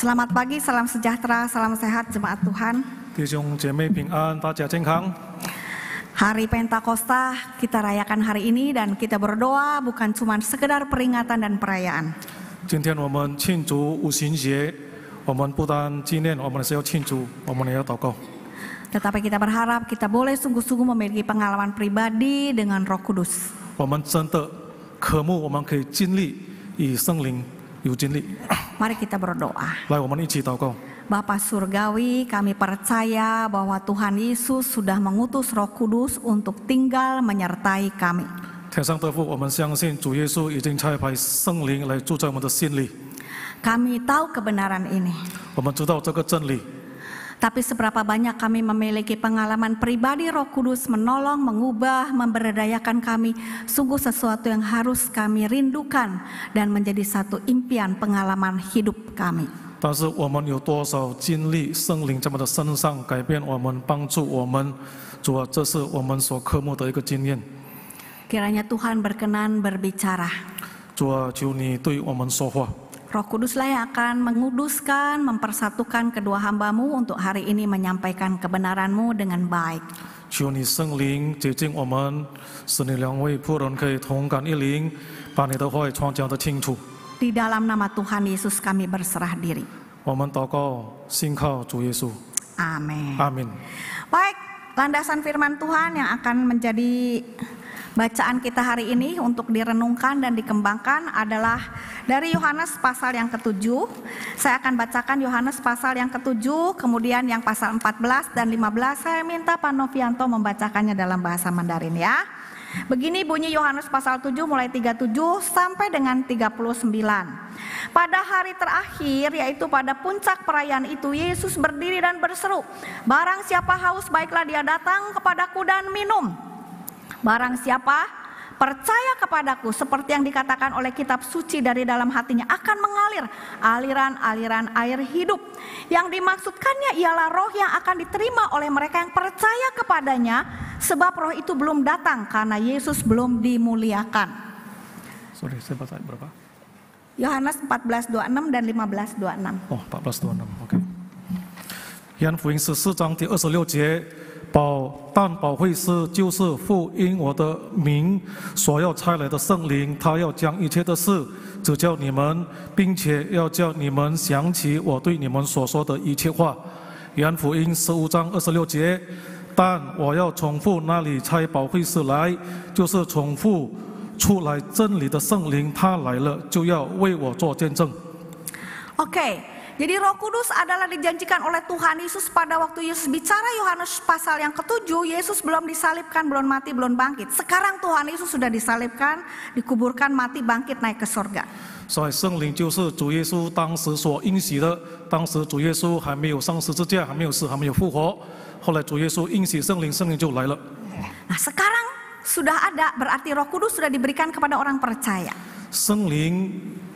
Selamat pagi, salam sejahtera, salam sehat jemaat Tuhan. 弟兄姐妹平安，大家健康。 Hari Pentakosta kita rayakan hari ini dan kita berdoa bukan cuma sekedar peringatan dan perayaan. 今天我们庆祝五旬节，我们不单纪念，我们是要庆祝，我们也要祷告。 Tetapi kita berharap kita boleh sungguh-sungguh memiliki pengalaman pribadi dengan Roh Kudus. 我们真的渴慕，我们可以经历与圣灵有经历。 Mari kita berdoa. 来，我们一起祷告。 Bapa Surgawi, kami percaya bahwa Tuhan Yesus sudah mengutus Roh Kudus untuk tinggal menyertai kami. 天上的父，我们相信主耶稣已经差派圣灵来住在我们的心里。 Kami tahu kebenaran ini. 我们知道这个真理， Tapi seberapa banyak kami memiliki pengalaman pribadi Roh Kudus menolong, mengubah, memberdayakan kami. Sungguh sesuatu yang harus kami rindukan dan menjadi satu impian pengalaman hidup kami. 但是我们有多少经历圣灵在我们的身上改变我们，帮助我们？主啊，这是我们所渴慕的一个经验。 Kiranya Tuhan berkenan berbicara. 主啊，求你对我们说话。 Roh Kuduslah yang akan menguduskan, mempersatukan kedua hamba-Mu untuk hari ini menyampaikan kebenaran-Mu dengan baik. 求你圣灵洁净我们，使你两位仆人可以同感一灵，把你的话语传讲得清楚。 Di dalam nama Tuhan Yesus kami berserah diri. 我们祷告，信靠主耶稣。 Amin. 阿门。 Baik, landasan firman Tuhan yang akan menjadi bacaan kita hari ini untuk direnungkan dan dikembangkan adalah dari Yohanes pasal yang ke-7. Saya akan bacakan Yohanes pasal yang ke-7, kemudian yang pasal 14 dan 15. Saya minta Pak Novianto membacakannya dalam bahasa Mandarin ya. Begini bunyi Yohanes pasal 7 mulai 37 sampai dengan 39. Pada hari terakhir, yaitu pada puncak perayaan itu, Yesus berdiri dan berseru, "Barang siapa haus, baiklah dia datang kepadaku dan minum. Barang siapa percaya kepadaku, seperti yang dikatakan oleh kitab suci, dari dalam hatinya akan mengalir aliran-aliran air hidup." Yang dimaksudkannya ialah roh yang akan diterima oleh mereka yang percaya kepadanya, sebab roh itu belum datang karena Yesus belum dimuliakan. Sorry, saya baca ayat berapa? Yohanes 14:26 dan 15:26. 哦，14:26 ，OK。约翰福音14章第26节，但保惠师就是父因我的名所要差来的圣灵，他要将一切的事指教你们，并且要叫你们想起我对你们所说的一切话。约翰福音15章26节，但我要从父那里差保惠师来，就是从父出来真理的圣灵，他来了就要为我做见证。 Oke, jadi Roh Kudus adalah dijanjikan oleh Tuhan Yesus pada waktu Yesus bicara Yohanes pasal yang ke-7, Yesus belum disalibkan, belum mati, belum bangkit. Sekarang Tuhan Yesus sudah disalibkan, dikuburkan, mati, bangkit, naik ke surga. 所以圣灵就是主耶稣当时所应许的。当时主耶稣还没有上十字架，还没有死，还没有复活。后来主耶稣应许圣灵，圣灵就来了。 Nah sekarang sudah ada, berarti Roh Kudus sudah diberikan kepada orang percaya. 圣灵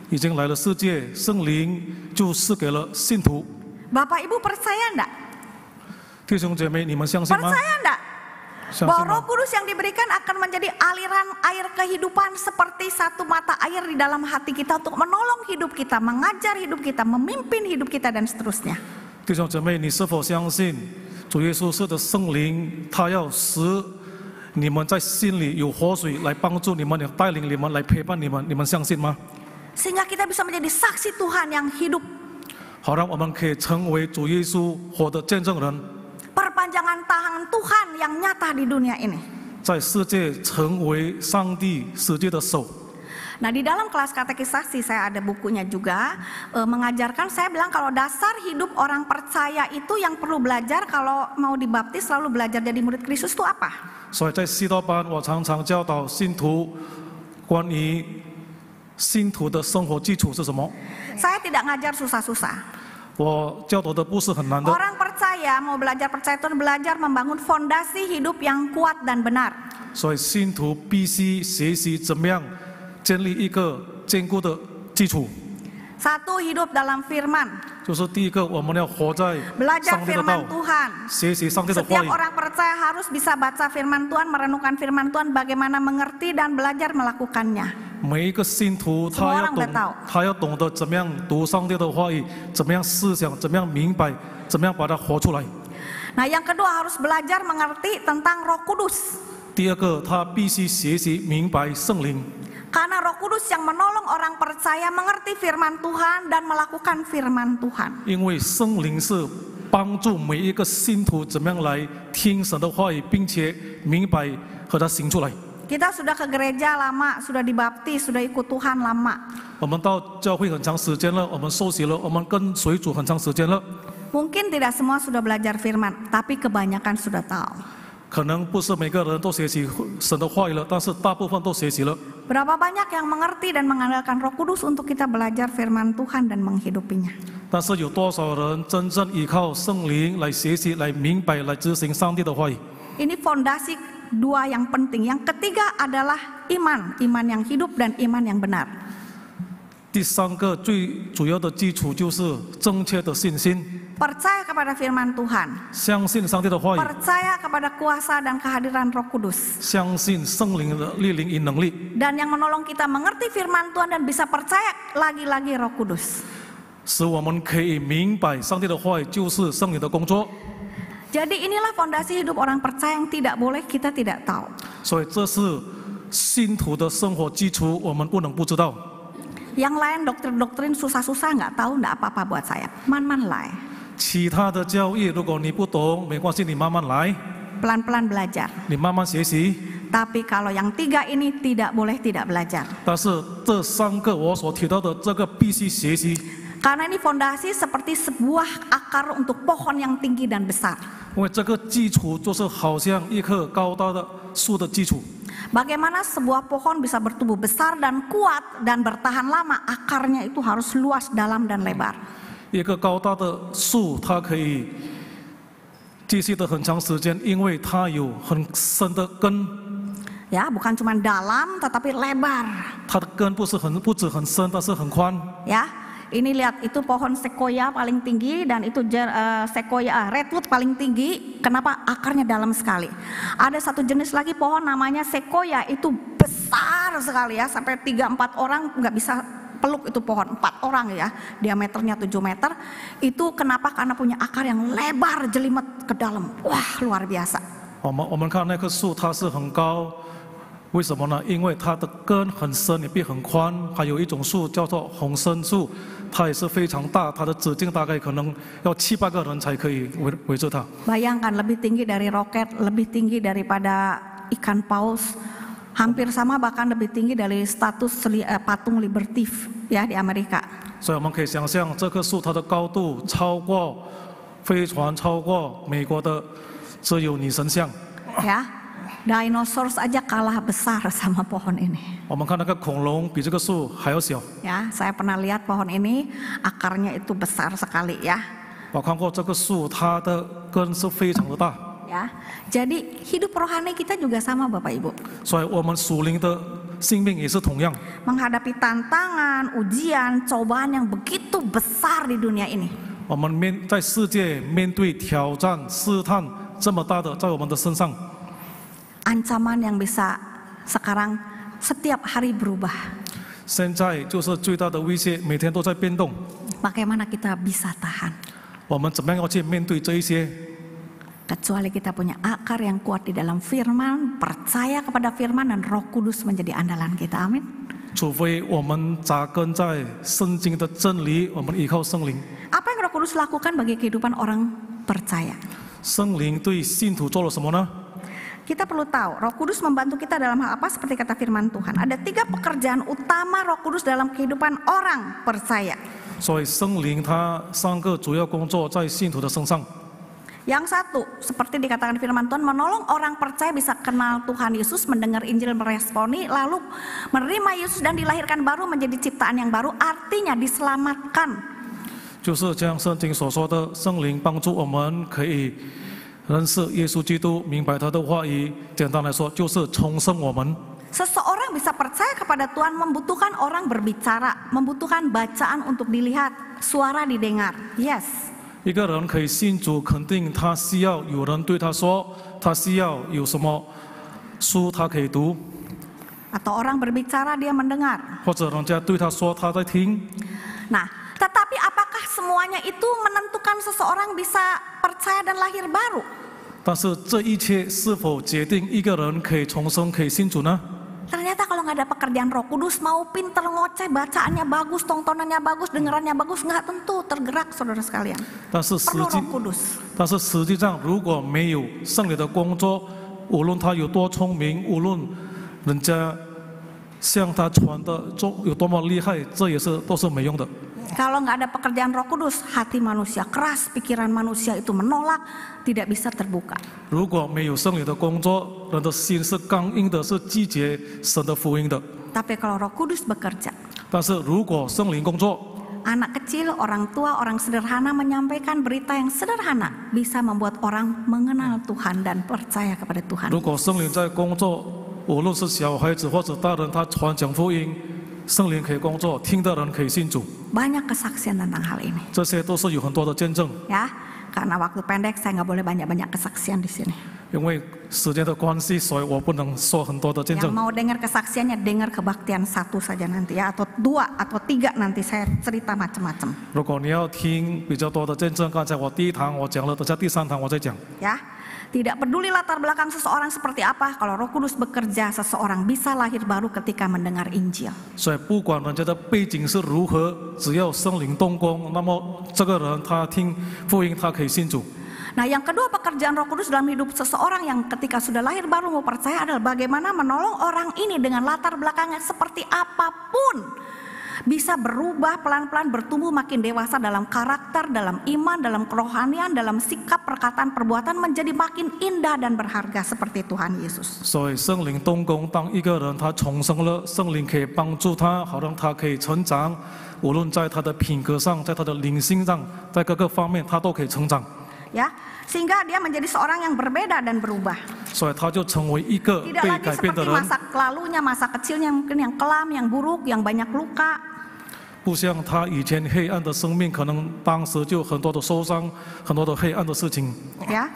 已经来了世界，圣灵就赐给了信徒。 Bapak Ibu percaya enggak? 弟兄姐妹，你们相信吗？ Percaya enggak? 相信 Bahwa Roh 吗？ Kudus yang diberikan akan menjadi aliran air kehidupan seperti satu mata air di dalam hati kita untuk menolong hidup kita, mengajar hidup kita, memimpin hidup kita dan seterusnya. 弟兄姐妹，你是否相信主耶稣是的圣灵，他要使你们在心里有活水来帮助你们，来带领你们，来陪伴你们？你们相信吗？ Sehingga kita bisa menjadi saksi Tuhan yang hidup. 好让我们可以成为主耶稣活的见证人。 Perpanjangan tangan Tuhan yang nyata di dunia ini. 在世界成为上帝世界的手。 Nah di dalam kelas katekisasi saya ada bukunya juga mengajarkan, saya bilang kalau dasar hidup orang percaya itu yang perlu belajar kalau mau dibaptis selalu belajar jadi murid Kristus itu apa? 所以在西道班，我常常教导信徒关于信徒的生活基础是什么。 Saya tidak ngajar susah-susah. 我教导的不是很难的。 Orang percaya mau belajar percaya itu belajar membangun fondasi hidup yang kuat dan benar. 所以信徒必须学习怎么样建立一个坚固的基础。 Satu, hidup dalam firman. 就是第一个，我们要活在 belajar 上帝的道 firman，Tuhan. 学习上帝的话 Setiap 语。 orang percaya harus bisa baca firman Tuhan, merenungkan firman Tuhan, bagaimana mengerti dan belajar melakukannya. 每一个信徒， Semua orang udah tahu. 他要懂得怎么样读上帝的话语，怎么样思想，怎么样明白，怎么样把它活出来。 Nah, yang kedua harus belajar mengerti tentang Roh Kudus. 第二个，他必须学习明白圣灵， Karena Roh Kudus yang menolong orang percaya mengerti firman Tuhan dan melakukan firman Tuhan. 因为圣灵是帮助每一个信徒怎么样来听神的话语，并且明白和他行出来。 Kita sudah ke gereja lama, sudah dibaptis, sudah ikut Tuhan lama. 我们到教会很长时间了，我们受洗了，我们跟随主很长时间了。 Mungkin tidak semua sudah belajar firman, tapi kebanyakan sudah tahu. 可能不是每个人都学习神的话语了，但是大部分都学习了。 Berapa banyak yang mengerti dan mengandalkan Roh Kudus untuk kita belajar firman Tuhan dan menghidupinya. 但是有多少人真正依靠圣灵来学习、来明白、来执行上帝的话语？ Ini fondasi dua yang penting. Yang ketiga adalah iman, iman yang hidup dan iman yang benar. 第三个最主要的基础就是正确的信心， Percaya kepada firman Tuhan, 相信上帝的话语， percaya kepada kuasa dan kehadiran Roh Kudus. 相信圣灵的力量与能力。 Dan yang menolong kita mengerti firman Tuhan dan bisa percaya lagi-lagi Roh Kudus. 使我们可以明白上帝的话语就是圣灵的工作。 Jadi inilah fondasi hidup orang percaya yang tidak boleh kita tidak tahu. 所以这是信徒的生活基础，我们不能不知道。 Yang lain doktrin-doktrin susah-susah nggak tahu nggak apa-apa buat saya. Man-man lah, 其他的教义，如果你不懂，没关系，你慢慢来， pelan-pelan belajar. 你慢慢学习。 Tapi kalau yang tiga ini tidak boleh tidak belajar. 但是这三个我所提到的，这个必须学习， Karena ini fondasi seperti sebuah akar untuk pohon yang tinggi dan besar. 因为这个基础就是好像一棵高大的树的基础。 Bagaimana sebuah pohon bisa bertumbuh besar dan kuat dan bertahan lama? Akarnya itu harus luas, dalam dan lebar. 一个高大的树，它可以继续的很长时间，因为它有很深的根， Ya, bukan cuma dalam tetapi lebar. 它的根不止很深，但是很宽。 Ya, ini lihat itu pohon sequoia paling tinggi dan itu sequoia redwood paling tinggi. Kenapa? Akarnya dalam sekali. Ada satu jenis lagi pohon namanya sequoia, itu besar sekali ya, sampai 3-4 orang nggak bisa peluk itu pohon, 4 orang ya, diameternya 7 meter. Itu kenapa? Karena punya akar yang lebar, jelimet ke dalam. Wah, luar biasa. 我们看那棵树，它是很高，为什么呢？因为它的根很深，也并很宽。还有一种树叫做红参树，它也是非常大，它的直径大概可能要7-8个人才可以围着它。 Bayangkan lebih tinggi dari roket, lebih tinggi daripada ikan paus, hampir sama bahkan lebih tinggi dari status patung Liberty ya di Amerika. 所以我们可以想象，这棵树它的高度超过飞船，超过美国的自由女神像。 Ya, dinosaurus aja kalah besar sama pohon ini. 我们看那个恐龙比这个树还要小。 Ya, saya pernah lihat pohon ini, akarnya itu besar sekali ya. 我看过这个树，它的根是非常的大。 Ya, jadi hidup rohani kita juga sama Bapak Ibu. 所以我们属灵的性命也是同样。 Menghadapi tantangan, ujian, cobaan yang begitu besar di dunia ini. 我们在世界面对挑战、试探这么大的在我们的身上， Ancaman yang bisa sekarang setiap hari berubah. 现在就是最大的威胁，每天都在变动。 Bagaimana kita bisa tahan? 我们怎么样要去面对这一些？ Kecuali kita punya akar yang kuat di dalam firman, percaya kepada firman dan Roh Kudus menjadi andalan kita. Amin. 除非我们扎根在圣经的真理，我们依靠圣灵。 Apa yang Roh Kudus lakukan bagi kehidupan orang percaya? 圣灵对信徒做了什么呢？ Kita perlu tahu, Roh Kudus membantu kita dalam hal apa seperti kata firman Tuhan. Ada 3 pekerjaan utama Roh Kudus dalam kehidupan orang percaya. 所以圣灵它3个主要工作在信徒的身上。 Yang satu, seperti dikatakan firman Tuhan, menolong orang percaya bisa kenal Tuhan Yesus, mendengar Injil, meresponi, lalu menerima Yesus dan dilahirkan baru menjadi ciptaan yang baru, artinya diselamatkan. 就是像圣经所说的，圣灵帮助我们可以认识耶稣基督，明白他的话语。简单来说，就是重生我们。 Seseorang seseorang bisa percaya kepada Tuhan membutuhkan orang berbicara, membutuhkan bacaan untuk dilihat, suara didengar. Yes. 一个人可以信主，肯定他需要有人对他说，他需要有什么书他可以读， Atau orang berbicara dia mendengar. 或者人家对他说他在听。 Nah, tetapi apakah semuanya itu menentukan seseorang bisa percaya dan lahir baru? 但是这一切是否决定一个人可以重生、可以信主呢？ Ternyata kalau nggak ada pekerjaan Roh Kudus, mau pinter ngoceh, bacaannya bagus, tontonannya bagus, dengerannya bagus, nggak tentu tergerak, saudara sekalian. 但是实 Perlu 际 Roh Kudus. 但是实际上，如果没有圣灵的工作，无论他有多聪明，无论人家向他传的有多么厉害，这也是都是没用的。 Kalau nggak ada pekerjaan Roh Kudus, hati manusia keras, pikiran manusia itu menolak, tidak bisa terbuka. 如果没有圣灵的工作，人的心是刚硬的，是拒绝神的福音的。 Tapi kalau Roh Kudus bekerja, 但是如果圣灵工作， anak kecil, orang tua, orang sederhana menyampaikan berita yang sederhana bisa membuat orang mengenal Tuhan dan percaya kepada Tuhan. 如果圣灵在工作，无论是小孩子或者大人，他传讲福音，圣灵可以工作，听的人可以信主， Banyak kesaksian tentang hal ini. 这些都是有很多的见证。 Ya, karena waktu pendek saya nggak boleh banyak-banyak kesaksian di sini. 因为时间的关系，所以我不能说很多的见 Yang 证。 mau dengar kesaksiannya dengar kebaktian 1 saja nanti ya, atau 2 atau 3 nanti saya cerita macam-macam. 如果你要听比较多的见证，刚才我第一堂我讲了，等下第3堂我再讲。 Ya, tidak peduli latar belakang seseorang seperti apa, kalau Roh Kudus bekerja, seseorang bisa lahir baru ketika mendengar Injil. 所以不管人家的背景是如何，只要圣灵动工，那么这个人他听福音，他可以信主。 Nah, yang kedua pekerjaan Roh Kudus dalam hidup seseorang yang ketika sudah lahir baru mau percaya adalah bagaimana menolong orang ini dengan latar belakangnya seperti apapun bisa berubah pelan-pelan, bertumbuh makin dewasa dalam karakter, dalam iman, dalam kerohanian, dalam sikap, perkataan, perbuatan menjadi makin indah dan berharga seperti Tuhan Yesus. 所以圣灵动工，当一个人他重生了，圣灵可以帮助他，好让他可以成长，无论在他的品格上，在他的灵性上，在各个方面他都可以成长。 Ya, sehingga dia menjadi seorang yang berbeda dan berubah. 所以他就成为一个 Tidak 被 lagi 改变的 seperti 人， masa lalunya, masa kecilnya mungkin yang kelam, yang buruk, yang banyak luka. 不像他以前黑暗的生命，可能当时就很多的受伤，很多的黑暗的事情。 Ya,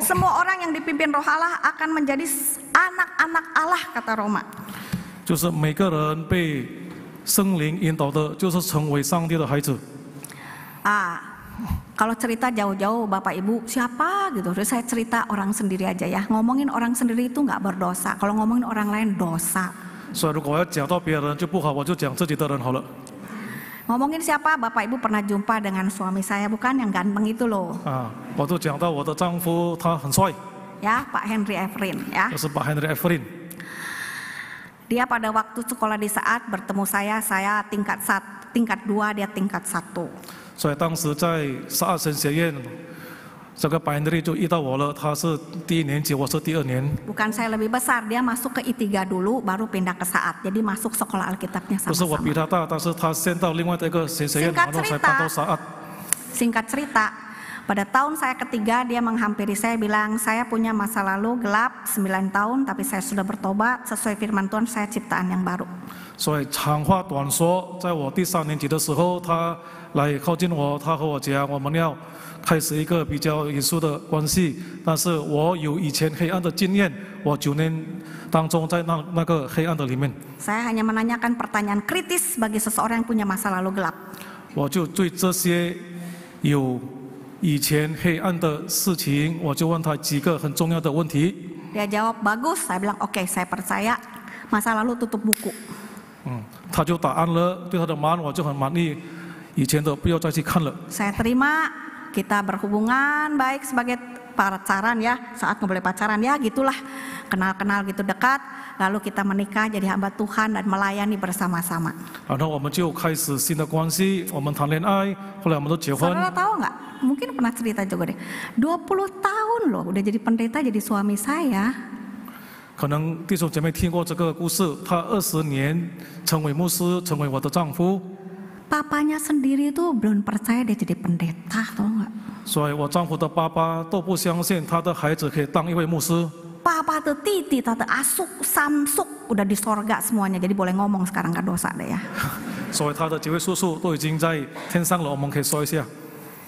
semua orang yang dipimpin Roh Allah akan menjadi anak-anak Allah, kata Roma. 就是每个人被圣灵引导的，就是成为上帝的孩子。 Kalau cerita jauh-jauh Bapak Ibu siapa gitu, terus saya cerita orang sendiri aja ya. Ngomongin orang sendiri itu nggak berdosa. Kalau ngomongin orang lain dosa. 所以如果要讲到别人就不好，我就讲自己的人好了。 Ngomongin siapa? Bapak Ibu pernah jumpa dengan suami saya, bukan yang ganteng itu loh. 我就讲到我的丈夫，他很帅， Ya, Pak Henry Efrin ya. 就是 Pak Henry Efrin。 Dia pada waktu sekolah di saat bertemu saya tingkat 2, dia tingkat 1. 所以当时在12神学院，这个白恩利就遇到我了。他是第1年级，我是第2年。 Bukan saya lebih besar, dia masuk ke I3 dulu, baru pindah ke saat. Jadi masuk sekolah Alkitabnya 不是我比 sama-sama. 他大，但是他先到另外的一个神学院，然后才搬到saat。 Singkat cerita, pada tahun saya ketiga dia menghampiri saya bilang, saya punya masa lalu gelap 9 tahun, tapi saya sudah bertobat sesuai firman Tuhan, saya ciptaan yang baru. 所以长话短说，在我第3年级的时候，他来靠近我，他和我讲，我们要开始一个比较严肃的关系。但是我有以前黑暗的经验，我9年当中在那个黑暗的里面， Saya hanya menanyakan pertanyaan kritis bagi seseorang yang punya masa lalu gelap. 我就对这些有以前黑暗的事情，我就问他几个很重要的问题。 Dia jawab bagus, saya bilang oke, saya percaya. Masa lalu tutup buku. 他就答案了，对他的答案我就很满意，以前的不要再去看了。 Saya terima, kita berhubungan baik sebagai pacaran ya, saat nggak boleh pacaran ya gitulah, kenal-kenal gitu dekat, lalu kita menikah jadi hamba Tuhan dan melayani bersama-sama. 然后我们就开始新的关系，我们谈恋爱，后来我们都结婚。 Saudara tahu nggak? Mungkin pernah cerita juga deh. 20 tahun loh udah jadi pendeta jadi suami saya. 可能弟兄姐妹听过这个故事，他20年成为牧师，成为我的丈夫， Papanya sendiri tuh belum percaya dia jadi pendeta, tahu nggak? 所以我丈夫的爸爸都不相信他的孩子可以当一位牧师。Papa tuh titi, tante asuk, samsuk, udah di sorga semuanya. Jadi boleh ngomong sekarang gak dosa deh ya. 所以他的几位叔叔都已经在天上了，我们可以说一下。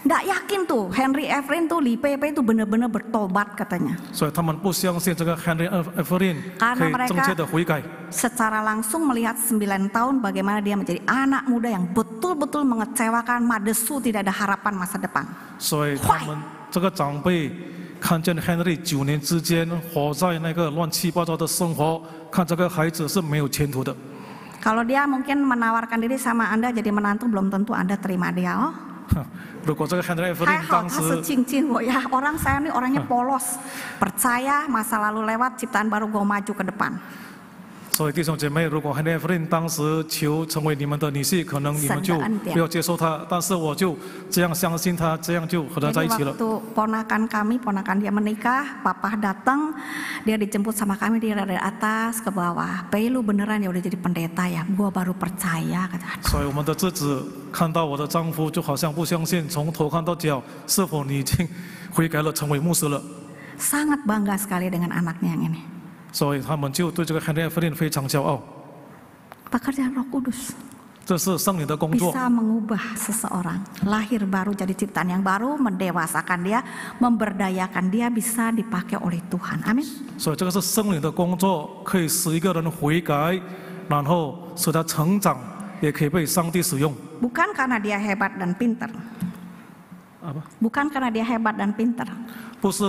Nggak yakin tuh Henry Evelyn tuh Li Pepe itu bener-bener bertobat katanya. 所以他们不相信这个 Henry Evelyn 可 Karena 以正确的悔改， secara langsung melihat 9 tahun bagaimana dia menjadi anak muda yang betul-betul mengecewakan, madesu, tidak ada harapan masa depan. 所以他们这个长辈看见 Henry 9年之间活在那个乱七八糟的生活，看这个孩子是没有前途的。 Kalau dia mungkin menawarkan diri sama Anda jadi menantu, belum tentu Anda terima dia. Oh, 如果这个 Henry 还 Evelyn 好当 他 时 是cincin我ya. Orang saya nih orangnya polos, percaya masa lalu lewat, ciptaan baru gue maju ke depan. 所以弟兄姐妹，如果 Henry Evelyn 当时求成为你们的女婿，可能你们就不要接受他。但是我就这样相信他，这样就和他在一 Jadi 起了。 waktu ponakan dia menikah, papa datang, dia dijemput sama kami, dia dari atas ke bawah. Pei lu beneran ya udah jadi pendeta ya? Gua baru percaya kata. 所以我们的侄子看到我的丈夫，就好像不相信，从头看到脚，是否你已经悔改了，成为牧师了？ Sangat bangga sekali dengan anaknya yang ini. 所以他们就对这个 Henry Evelyn 非常骄傲。 Pekerjaan Roh Kudus 这是圣灵的工作， bisa mengubah seseorang, lahir baru jadi ciptaan yang baru, mendewasakan dia, memberdayakan dia, bisa dipakai oleh Tuhan. Amin. 所以这个是圣灵的工作，可以使一个人悔改，然后使他成长，也可以被上帝使用。 Bukan karena dia hebat dan pintar. 啊不， Bukan karena dia hebat dan pintar. 不是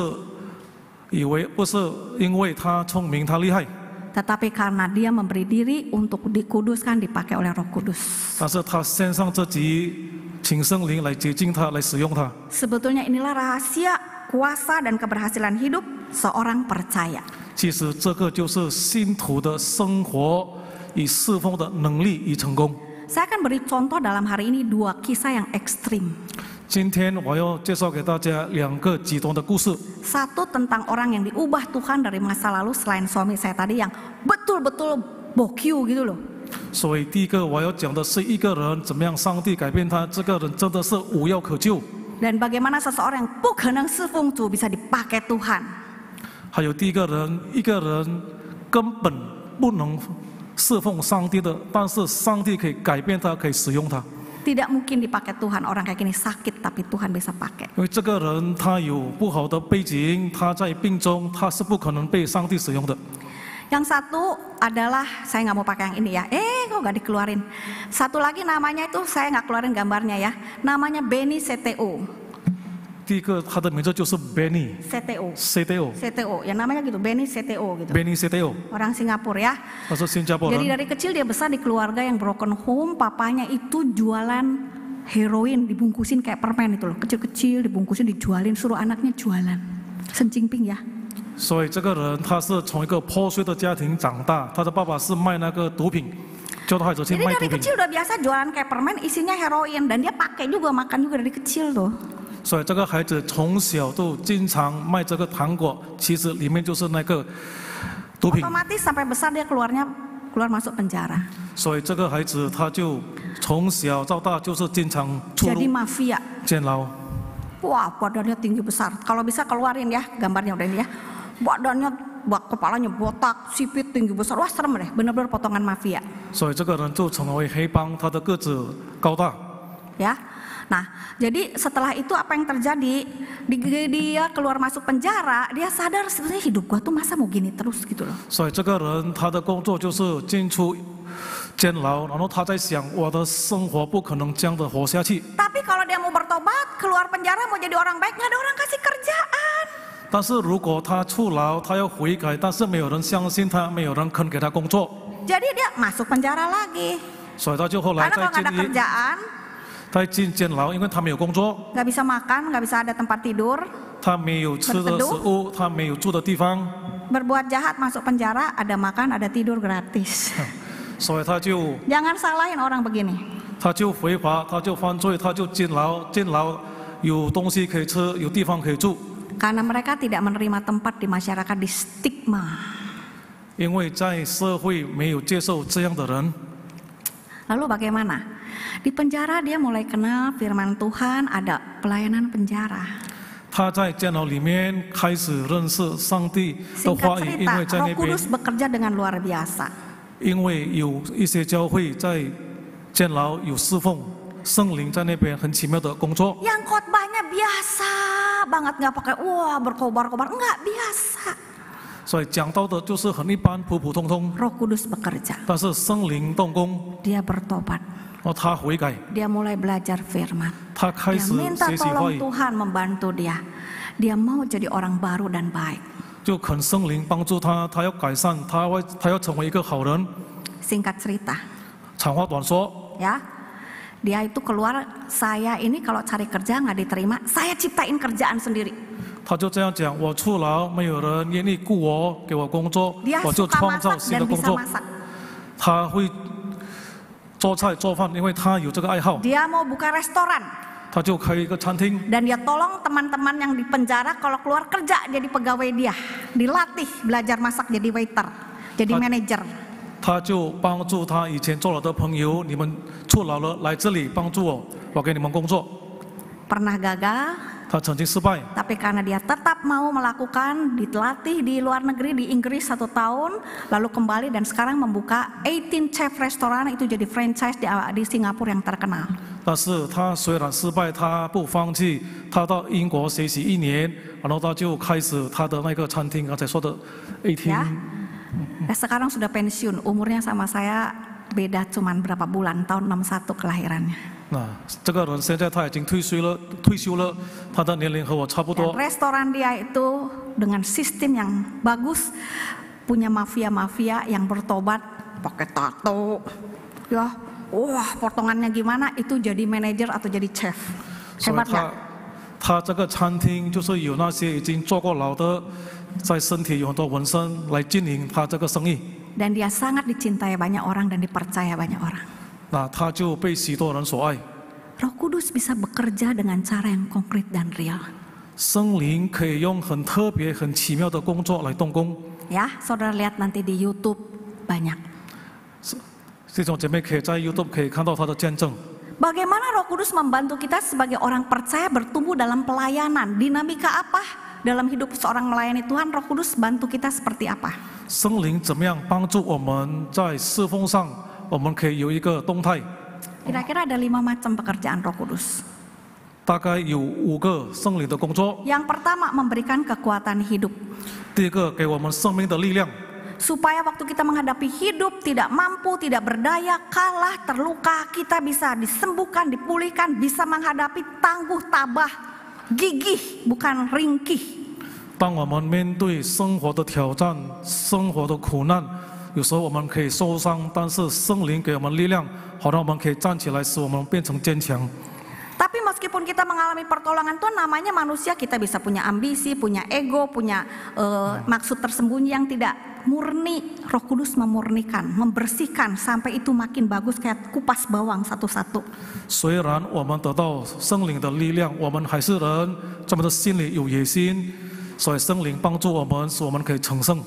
不是因为他聪明他厉害， Tetapi karena dia memberi diri untuk dikuduskan, dipakai oleh Roh Kudus. 但是他献上自己，请圣灵来洁净他，来使用他。 Sebetulnya inilah rahasia kuasa dan keberhasilan hidup seorang percaya. 其实这个就是信徒的生活与侍奉的能力与成功。 Saya akan beri contoh dalam hari ini 2 kisah yang ekstrim. 今天我要介绍给大家2个极端的故事。 Satu tentang orang yang diubah Tuhan dari masa lalu, selain suami saya tadi yang betul-betul bokyu gitu loh. 所以第一个我要讲的是一个人怎么样上帝改变他，这个人真的是无药可救。 Dan bagaimana seseorang yang bukan sifungcu bisa dipakai Tuhan. 还有第一个人，一个人根本不能侍奉上帝的，但是上帝可以改变他，可以使用他。 Tidak mungkin dipakai Tuhan, orang kayak gini sakit tapi Tuhan bisa pakai. 因为这个人他有不好的背景，他在病中，他是不可能被上帝使用的。 Yang satu adalah, saya nggak mau pakai yang ini ya. Kok nggak dikeluarin? Satu lagi namanya itu saya nggak keluarin gambarnya ya. Namanya Benny CTO. 第一个他的名字就是 Benny CTO. CTO CTO, ya namanya gitu, Benny CTO gitu. Benny CTO， Orang Singapura ya. 他是新加坡 Jadi 人。 dari kecil dia besar di keluarga yang broken home. Papanya itu jualan heroin, dibungkusin kayak permen itu loh. Kecil-kecil dibungkusin, dijualin, suruh anaknya jualan. Senjingping ya. 所以这个人他是从一个破碎的家庭长大，他的爸爸是卖那个毒品，教导孩子去 Jadi 卖 dari 毒品。 kecil udah biasa jualan kayak permen, isinya heroin. Dan dia pakai juga, makan juga dari kecil tuh. 所以这个孩子从小都经常卖这个糖果，其实里面就是那个毒品。 Otomatis sampai besar dia keluar masuk penjara. 所以这个孩子他就从小到大就是经常出 Jadi 入 mafia. 监牢。 Wah, badannya tinggi besar. Kalau bisa keluarin ya gambarnya udah ini ya. Badannya, kepalanya botak, sipit, tinggi besar. Wah, serem deh, benar-benar potongan mafia. 所以这个人就成为黑帮，他的个子高大。 Ya. Nah, jadi setelah itu apa yang terjadi? Dia keluar masuk penjara, dia sadar sebenarnya hidup gua tuh masa mau gini terus gitu loh. 所以这个人他的工作就是进出监牢，然后他在想，我的生活不可能这样的活下去。 Tapi kalau dia mau bertobat, keluar penjara mau jadi orang baik, nggak ada orang kasih kerjaan. 但是如果他出牢，他要悔改，但是没有人相信他，没有人肯给他工作， Jadi dia masuk penjara lagi. 所以他就后来 Karena kalau nggak ada 在监狱 kerjaan, 在监牢，因为他没有工作， nggak bisa makan, nggak bisa ada tempat tidur, 他没有吃的食物，他没有住的地方， berbuat jahat masuk penjara, ada makan, ada tidur gratis. 所以他就 Jangan salahin orang begini. 违法，他就犯罪，他就监牢，监牢有东西可以吃，有地方可以住， Karena mereka tidak menerima tempat di masyarakat, di stigma. 因为在社会没有接受这样的人。 Lalu bagaimana? Di penjara dia mulai kenal firman Tuhan, ada pelayanan penjara. 他在监牢里面开始认识上帝的 Singkat 话语，因 cerita, 为在 Roh 那边， Kudus bekerja dengan luar biasa. 因为有一些教会在监牢有侍奉，圣灵在那边很奇妙的工作。 Yang khotbahnya biasa banget, nggak pakai wah berkobar-kobar, nggak biasa. 所以讲到的就是很一般、普普通通， Roh Kudus bekerja, 但是圣灵动工， dia bertobat, 然后他悔改， dia mulai belajar firman, 他开 dia 始 minta 学习话 tolong 语， Tuhan membantu dia. Dia mau jadi orang baru dan baik. 就恳圣灵帮助他，他要改善，他要成为一个好人。 Singkat cerita, 长话短说， ya, dia itu keluar, saya ini kalau cari kerja nggak diterima, saya ciptain kerjaan sendiri. 他就这样讲：我出牢，没有人愿意雇我，给我工作， Dia 我就 suka 创造 masak 新的 dan 工 bisa 作。 masak. 他会做菜做饭，因为他有这个爱好， Dia mau buka restoran. 他就开一个餐厅。 Dan dia tolong teman-teman yang di penjara kalau keluar kerja jadi pegawai dia. Dilatih belajar masak jadi waiter, jadi manajer. 他就帮助他以前做了的朋友，你们出牢了来这里帮助我，我给你们工作。 Pernah gagal, 他曾经失败， tapi karena dia tetap mau melakukan, dilatih di luar negeri di Inggris 1 tahun, lalu kembali dan sekarang membuka 18 Chef restoran, itu jadi franchise di Singapura yang terkenal. 但是他虽然失败，他不放弃，他到英国学习1年，然后他就开始他的那个餐厅，刚才说的 18。 Ya. Sekarang sudah pensiun, umurnya sama saya beda cuman berapa bulan, tahun 61 kelahirannya. 那这个人现在他已经退休了，他的年龄和我差不 Dan 多。 restoran dia itu dengan sistem yang bagus, punya mafia-mafia yang bertobat, pakai tato, ya, wah potongannya gimana, itu jadi manajer atau jadi chef, 所以 hebat nggak? 他这个餐厅就是有那些已经坐过牢的，在身体有很多纹身来经营他这个生意。 Dan dia sangat dicintai banyak orang dan dipercaya banyak orang. 那他就被许多人所爱。 Roh Kudus bisa bekerja dengan cara yang konkret dan real. 圣灵可以用很特别、很奇妙的工作来动工。 Ya, saudara lihat nanti di YouTube banyak. 这种姐妹可以在 YouTube 可以看到他的见证。 Bagaimana Roh Kudus membantu kita sebagai orang percaya bertumbuh dalam pelayanan? Dinamika apa dalam hidup seorang melayani Tuhan? Roh Kudus bantu kita seperti apa? 圣灵怎么样帮助我们在侍奉上，我们可以有一个动态。 Kira-kira ada 5 macam pekerjaan Roh Kudus. 大概有5个圣灵的工作。 Yang pertama, memberikan kekuatan hidup. 第一个，给我们生命的力量， Supaya waktu kita menghadapi hidup tidak mampu, tidak berdaya, kalah, terluka, kita bisa disembuhkan, dipulihkan, bisa menghadapi tangguh, tabah, gigih, bukan ringkih. 当我们面对生活的挑战、生活的苦难，有时候我们可以受伤，但是圣灵给我们力量，好让我们可以站起来，使我们变成坚强。 Tapi meskipun kita mengalami pertolongan Tuhan, namanya manusia, kita bisa punya ambisi, punya ego, punya maksud tersembunyi yang tidak murni. Roh Kudus memurnikan, membersihkan sampai itu makin bagus kayak kupas bawang satu-satu. 虽然我们得到圣灵的力量，我们还是人，我们的心里有野心，所以圣灵帮助我们，使我们可以成圣。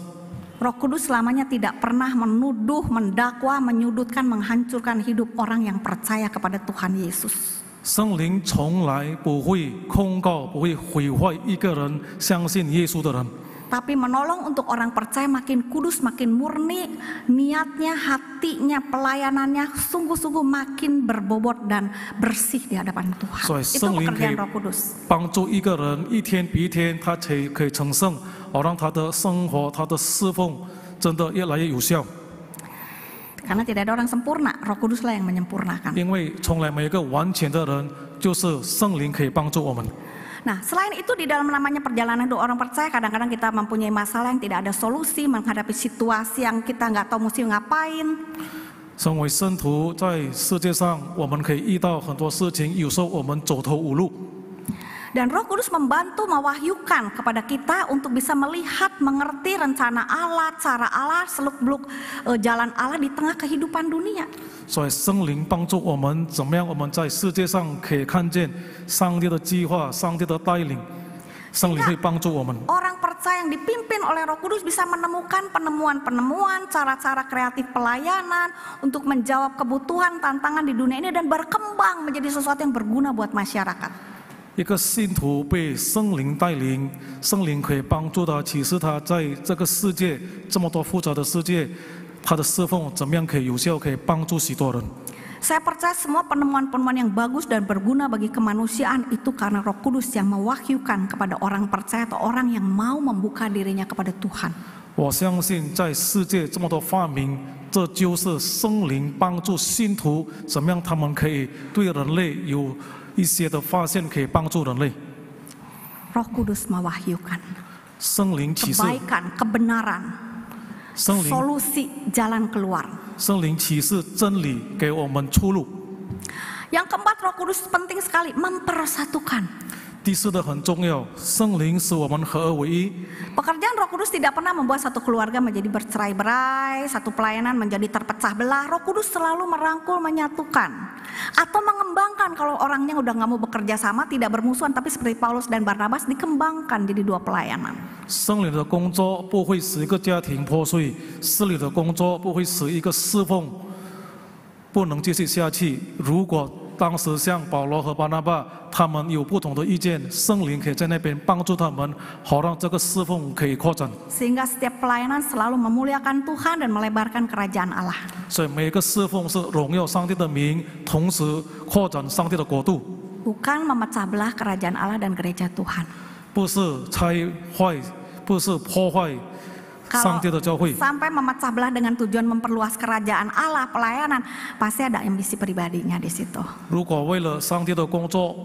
Roh Kudus selamanya tidak pernah menuduh, mendakwa, menyudutkan, menghancurkan hidup orang yang percaya kepada Tuhan Yesus. 圣灵从来不会控告，不会毁坏一个人相信耶稣的人。 Tapi menolong untuk orang percaya makin kudus, makin murni, niatnya, hatinya, pelayanannya sungguh-sungguh makin berbobot dan bersih di hadapan Tuhan. 所以 Itu 圣灵可 pekerjaan 以 Roh Kudus. 帮助一个人一天比一天，他可以成圣，好让他的生活、他的侍奉真的越来越有效。 Karena tidak ada orang sempurna, Roh Kuduslah yang menyempurnakan. 因为从来没有一个完全的人，就是圣灵可以帮助我们。 Nah, selain itu di dalam namanya perjalanan hidup orang percaya, kadang-kadang kita mempunyai masalah yang tidak ada solusi, menghadapi situasi yang kita nggak tahu mesti ngapain. 身为圣徒，在世界上我们可以遇到很多事情，有时候我们走投无路。 Dan Roh Kudus membantu mewahyukan kepada kita untuk bisa melihat, mengerti rencana Allah, cara Allah, seluk-beluk jalan Allah di tengah kehidupan dunia. 所以圣灵帮助我们，怎么样我们在世界上可以看见上帝的计划、上帝的带领。圣灵会帮助我们。 Orang percaya yang dipimpin oleh Roh Kudus bisa menemukan penemuan-penemuan, cara-cara kreatif pelayanan untuk menjawab kebutuhan, tantangan di dunia ini dan berkembang menjadi sesuatu yang berguna buat masyarakat. 一个信徒被圣灵带领，圣灵可以帮助他，启示他在这个世界这么多复杂的世界，他的侍奉怎么样可以有效，可以帮助许多人。 Saya percaya semua penemuan-penemuan yang bagus dan berguna bagi kemanusiaan itu karena Roh Kudus yang mewahyukan kepada orang percaya atau orang yang mau membuka dirinya kepada Tuhan. 我相信在世界这么多发明，这就是圣灵帮助信徒怎么样，他们可以对人类有一些的发现，可以帮助人类。 Roh Kudus mewahyukan 圣灵启示， kebaikan, kebenaran, 圣灵 solusi, jalan keluar. 圣灵启示真理，给我们出路。 Yang keempat, Roh Kudus penting sekali mempersatukan. 第四的很重要，圣灵使我们合而为一。 Pekerjaan Roh Kudus tidak pernah membuat satu keluarga menjadi bercerai-berai, satu pelayanan menjadi terpecah belah. Roh Kudus selalu merangkul, menyatukan, atau mengembangkan. Kalau orangnya udah nggak mau bekerja sama, tidak bermusuhan, tapi seperti Paulus dan Barnabas dikembangkan jadi dua pelayanan. 圣灵的工作不会使一个家庭破碎，圣灵的工作不会使一个侍奉不能继续下去。如果当时像保罗和巴拿巴，他们有不同的意见，圣灵可以在那边帮助他们，好让这个侍奉可以扩展。 Sehingga setiap pelayanan selalu memuliakan Tuhan dan melebarkan kerajaan Allah. 所以每个侍奉是荣耀上帝的名，同时扩展上帝的国度， Bukan memecah belah kerajaan Allah dan gereja Tuhan. 不是拆坏，不是破坏 Kalau 上帝的教会。 sampai memecah belah dengan tujuan memperluas kerajaan Allah, pelayanan, pasti ada ambisi pribadinya di situ. 如果为了上帝的工作，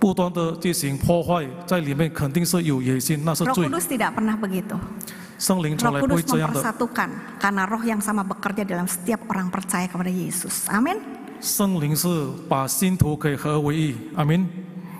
不断的进行破坏，在里面肯定是有野心，那是 Roh 罪。 Kudus tidak pernah begitu. 圣灵从 Roh 来不会 Kudus 这样的。 mempersatukan karena roh yang sama bekerja dalam setiap orang percaya kepada Yesus. Amin. 圣灵是把信徒可以合而为一，阿门。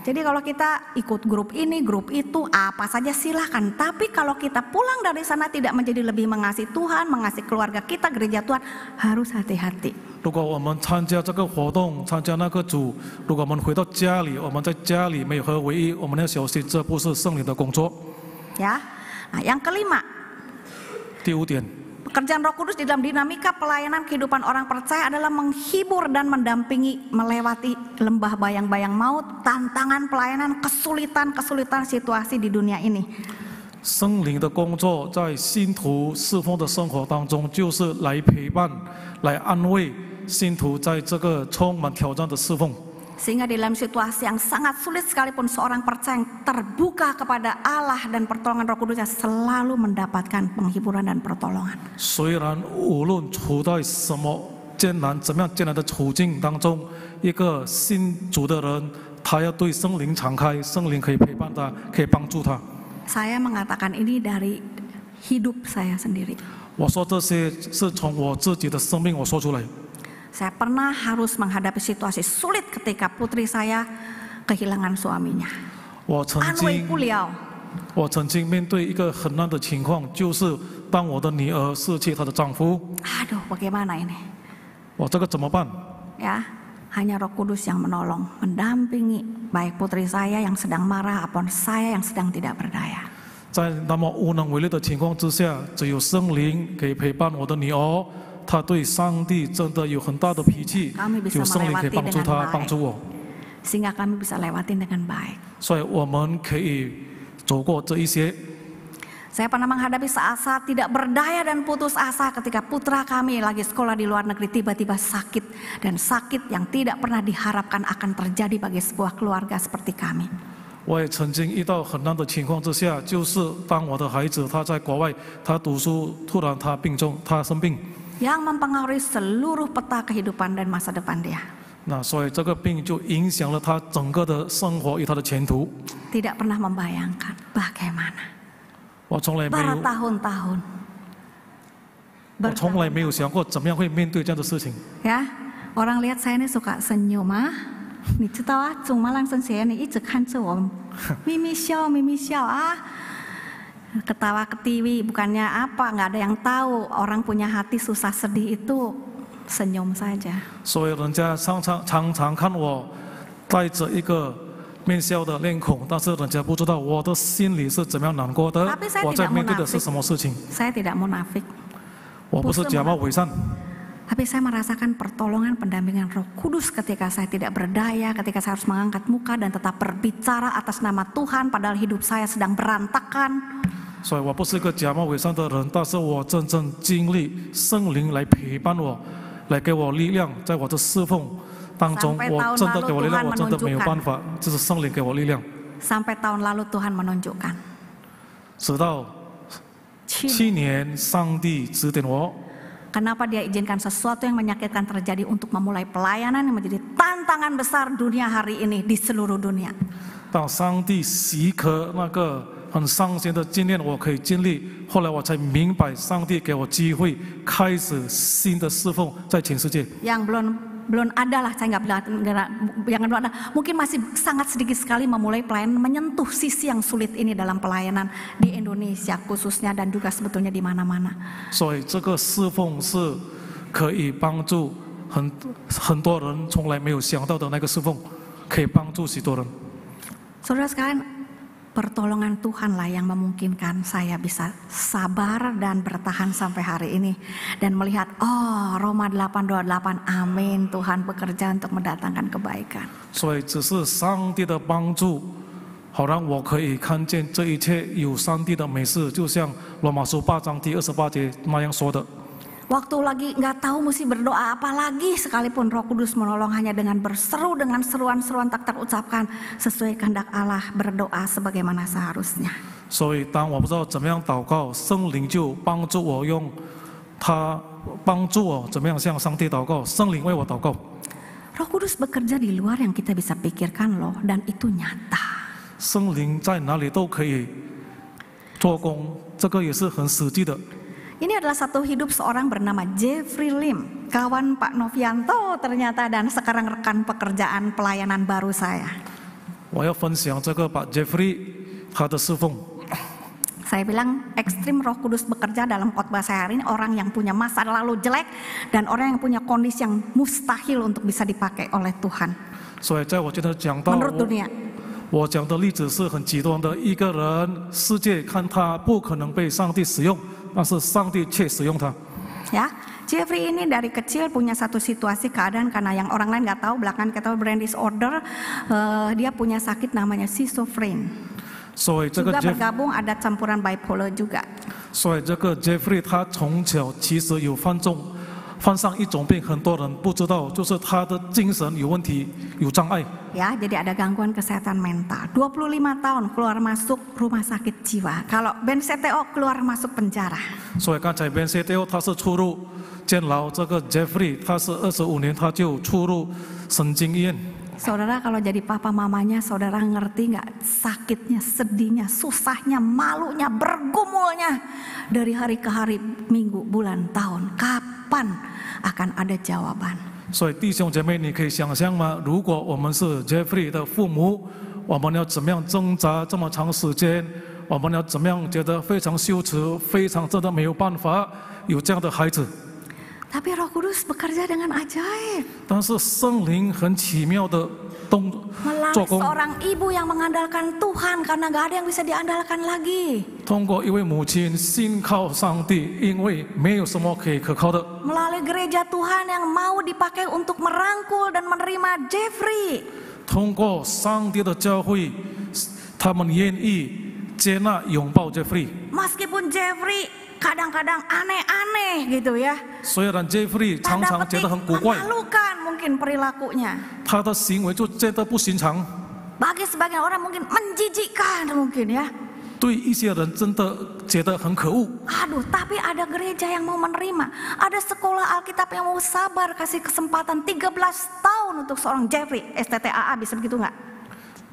Jadi kalau kita ikut grup ini, grup itu, apa saja silahkan. Tapi kalau kita pulang dari sana tidak menjadi lebih mengasihi Tuhan, mengasihi keluarga kita, gereja Tuhan, harus hati-hati. 如果我们参加这个活动，参加那个组，如果我们回到家里，我们在家里没有合而为一，我们要小心，这不是圣灵的工作。 Ya. Nah, yang kelima, 第五点， pekerjaan Roh Kudus di dalam dinamika pelayanan kehidupan orang percaya adalah menghibur dan mendampingi melewati lembah bayang-bayang maut, tantangan pelayanan, kesulitan-kesulitan situasi di dunia ini. 圣灵的工作在信徒侍奉的生活当中，就是来陪伴、来安慰信徒在这个充满挑战的侍奉。 Sehingga di dalam situasi yang sangat sulit sekalipun seorang percaya yang terbuka kepada Allah dan pertolongan Roh Kudusnya selalu mendapatkan penghiburan dan pertolongan. 虽然无论处在什么艰难、怎么样艰难的处境当中，一个信主的人，他要对圣灵敞开，圣灵可以陪伴他，可以帮助他。 Saya mengatakan ini dari hidup saya sendiri. 我说这些是从我自己的生命我说出来。 Saya pernah harus menghadapi situasi sulit ketika putri saya kehilangan suaminya. 我曾 Anwei 经， beliau. 我曾经面对一个很难的情况，就是当我的女儿失去她的丈夫， Aduh, bagaimana ini? 我这个怎么办？ Ya, hanya Roh Kudus yang menolong, mendampingi baik putri saya yang sedang marah ataupun saya yang sedang tidak berdaya. 在那么无能为力的情况之下，只有圣灵可以陪伴我的女儿。她对上帝真的有很大的脾气， Kami bisa 有圣灵可以 melewati 帮助 dengan 她， baik. 帮助我， Sehingga kami bisa lewatin dengan baik. 所以我们可以走过这一些。 Saya pernah menghadapi saat-saat tidak berdaya dan putus asa ketika putra kami lagi sekolah di luar negeri tiba-tiba sakit. Dan sakit yang tidak pernah diharapkan akan terjadi bagi sebuah keluarga seperti kami. 我也曾经遇到很难的情况之下，就是当我的孩子他在国外，他读书，突然他病重，他生病。 Yang mempengaruhi seluruh peta kehidupan dan masa depan dia. 那所以这个病就影响了他整个的生活与他的前途。 Tidak pernah membayangkan bagaimana. 我从来没有， Bertahun-tahun. 我从来没有想过怎么样会面对这样的事情。 Ya, orang lihat saya ini suka senyum ah. 你知道啊，怎么让谁你一直看着我，咪咪笑啊。Ketawa ketiwi, bukannya apa, nggak ada yang tahu orang punya hati susah sedih itu senyum saja. 所以人家常常看我带着一个面笑的脸孔，但是人家不知道我的心里是怎么样难过的 Tapi saya， 我在 tidak 面对的是 munafik. 什么事情。 Saya tidak munafik. 我不是假冒伪善， Tapi saya merasakan pertolongan pendampingan Roh Kudus ketika saya tidak berdaya, ketika saya harus mengangkat muka dan tetap berbicara atas nama Tuhan padahal hidup saya sedang berantakan. 所以我不是一个假冒伪善的人，但是我真正经历圣灵来陪伴我，来给我力量，在我的侍奉当中，我真的给我力量，我真的没有办法，这是圣灵给我力量。 Sampai tahun lalu Tuhan menunjukkan. 直到7年，上帝指点我。 Kenapa dia izinkan sesuatu yang menyakitkan terjadi untuk memulai pelayanan yang menjadi tantangan besar dunia hari ini di seluruh dunia. 当上帝许可那个很伤心的经验，我可以经历。后来我才明白，上帝给我机会开始新的侍奉在全世界。 Yang belum ada lah, saya jangan belum ada. Mungkin masih sangat sedikit sekali memulai pelayanan menyentuh sisi yang sulit ini dalam pelayanan di Indonesia khususnya dan juga sebetulnya di mana-mana. 所以这个侍奉是可以帮助很多人从来没有想到的那个侍奉，可以帮助许多人。 Saudara sekalian, pertolongan Tuhanlah yang memungkinkan saya bisa sabar dan bertahan sampai hari ini dan melihat Roma 8:28 amin, Tuhan bekerja untuk mendatangkan kebaikan. 所以只是上帝的帮助，好让我可以看见这一切有上帝的美事，就像罗马书8章第28节那样说的。 Waktu lagi nggak tahu mesti berdoa apa lagi, sekalipun Roh Kudus menolong hanya dengan berseru dengan seruan-seruan tak terucapkan sesuai kehendak Allah, berdoa sebagaimana seharusnya. 所以当我不知道怎么样祷告，圣灵就帮助我用他帮助我怎么样向上帝祷告，圣灵为我祷告。 Roh Kudus bekerja di luar yang kita bisa pikirkan loh, dan itu nyata. 圣灵在哪里都可以做工，这个也是很实际的。 Ini adalah satu hidup seorang bernama Jeffrey Lim, kawan Pak Novianto ternyata dan sekarang rekan pekerjaan pelayanan baru saya. 我要分享这个把 Jeffrey 他的侍奉。 Saya bilang ekstrim Roh Kudus bekerja dalam khotbah saya hari ini, orang yang punya masa lalu jelek dan orang yang punya kondisi yang mustahil untuk bisa dipakai oleh Tuhan. 所以在我今天讲到 Menurut dunia. 我讲的例子是很极端的，一个人世界看他不可能被上帝使用，但是上帝却使用他。 Ya, Jeffrey ini dari kecil punya satu situasi keadaan karena yang orang lain nggak tahu, belakangan kita tahu brain disorder, dia punya sakit namanya schizophrenia. 所以这个 Juga bergabung ada campuran bipolar juga. 所以这个 Jeffrey 他从小其实有犯上一种病，很多人不知道，就是他的精神有问题，有障碍。 Ya, jadi ada gangguan kesehatan mental. 25 tahun keluar masuk rumah sakit jiwa. Kalau Ben CTO keluar masuk penjara. 所以刚才 Ben CTO 他是出入监牢，这个 Jeffrey 他是25年他就出入神经医院。 Saudara kalau jadi papa mamanya, saudara ngerti nggak sakitnya, sedihnya, susahnya, malunya, bergumulnya dari hari ke hari, minggu, bulan, tahun. Kapan akan ada jawaban? 所以弟兄姐妹，你可以想象吗？如果我们是 Jeffrey 的父母，我们要怎么样挣扎这么长时间？我们要怎么样觉得非常羞耻，非常真的没有办法有这样的孩子？ Tapi Roh Kudus bekerja dengan ajaib. 但是圣灵很奇妙的做 Melalui 工， seorang ibu yang mengandalkan Tuhan karena gak ada yang bisa diandalkan lagi. 通过一位母亲信靠上帝，因为没有什么可以可靠的。 Melalui gereja Tuhan yang mau dipakai untuk merangkul dan menerima Jeffrey. 通过上帝的教会，他们愿意接纳拥抱 Jeffrey。 Meskipun Jeffrey kadang-kadang aneh-aneh gitu ya. 虽然 Jeffrey 常 Tanda 常觉 petik 得很古怪， memalukan mungkin perilakunya. 他的行为就觉得不寻常。 Bagi sebagian orang mungkin menjijikkan mungkin ya. 对一些人真的觉得很可恶。 Aduh, tapi ada gereja yang mau menerima. Ada sekolah Alkitab yang mau sabar kasih kesempatan 13 tahun untuk seorang Jeffrey. STTAA bisa begitu nggak?